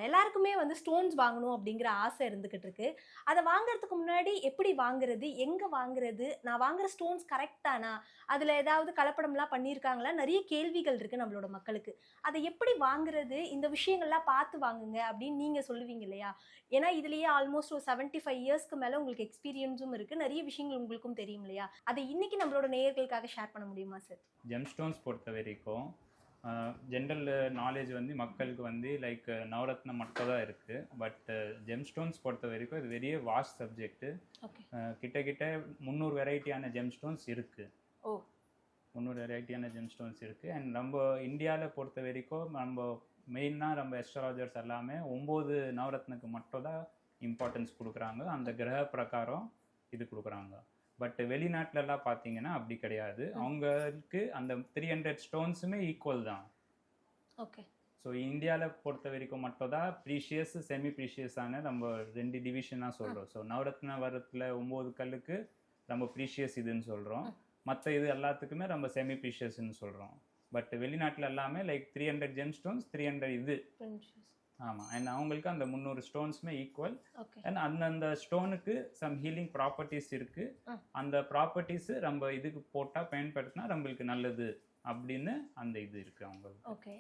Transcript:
எல்லாருக்குமே வந்து ஸ்டோன்ஸ் வாங்கணும் அப்படிங்கிற ஆசை இருந்துகிட்டு இருக்கு. அத வாங்குறதுக்கு முன்னாடி எப்படி வாங்குறது? எங்க வாங்குறது? நான் வாங்குற ஸ்டோன்ஸ் கரெக்ட் தானா? அதுல ஏதாவது கலப்படம்லாம் பண்ணியிருக்காங்களா? நெறைய கேள்விகள் இருக்கு நம்மளோட மக்களுக்கு. அத எப்படி வாங்குறது? இந்த விஷயங்கள்லாம் பார்த்து வாங்குங்க அப்படின்னு நீங்க சொல்லுவீங்க இல்லையா? ஏன்னா இதுலயே ஆல்மோஸ்ட் ஒரு 75 இயர்ஸ்க்கு மேல உங்களுக்கு எக்ஸ்பீரியன்ஸும் இருக்கு. நெறைய விஷயங்கள் உங்களுக்கும் தெரியும் இல்லையா? அத இன்னைக்கு நம்மளோட நேயர்களுக்காக ஷேர் பண்ண முடியுமா சார்? ஜெம்ஸ்டோன்ஸ் பொறுத்த வரைக்கும் ஜென்ரல் நாலேஜ் வந்து மக்களுக்கு வந்து லைக் நவரத்னம் மட்டும் தான் இருக்குது. பட் ஜெம்ஸ்டோன்ஸ் பொறுத்த வரைக்கும் இது வெரிய வாஸ்ட் சப்ஜெக்ட். ஓகே. கிட்ட 300 வெரைட்டியான ஜெம்ஸ்டோன்ஸ் இருக்குது. ஓ. 300 வெரைட்டியான ஜெம்ஸ்டோன்ஸ் இருக்குது. அண்ட் நம்ம இந்தியாவில் பொறுத்த வரைக்கும் நம்ம மெயினாக நம்ம எஸ்ட்ராலஜர்ஸ் எல்லாமே 9 நவரத்னுக்கு மட்டும் தான் இம்பார்ட்டன்ஸ் கொடுக்குறாங்க. அந்த கிரக பிரகாரம் இது கொடுக்குறாங்க. பட் வெளிநாட்டிலலாம் பார்த்தீங்கன்னா அப்படி கிடையாது. அவங்களுக்கு அந்த 300 ஸ்டோன்ஸுமே ஈக்குவல் தான். ஓகே. ஸோ இந்தியாவில் பொறுத்த வரைக்கும் மட்டும் தான் ப்ரீஷியஸ் செமி ப்ரீஷியஸான நம்ம 2 டிவிஷனாக சொல்கிறோம். ஸோ நவரத்ன வரத்தில் 9 கல்லுக்கு நம்ம ப்ரீஷியஸ் இதுன்னு சொல்கிறோம். மற்ற இது எல்லாத்துக்குமே நம்ம செமி ப்ரீஷியஸ்ன்னு சொல்கிறோம். பட் வெளிநாட்டில் எல்லாமே லைக் 300 ஜெம் ஸ்டோன்ஸ் 300 இது. ஆமாம். அண்ட் அவங்களுக்கு அந்த 300 ஸ்டோன்ஸுமே ஈக்குவல். அண்ட் அந்தந்த ஸ்டோனுக்கு சம் ஹீலிங் ப்ராப்பர்ட்டிஸ் இருக்குது. அந்த ப்ராப்பர்ட்டிஸு நம்ம இதுக்கு போட்டால் பயன்படுத்தினா நம்மளுக்கு நல்லது அப்படின்னு அந்த இது இருக்குது அவங்களுக்கு. ஓகே.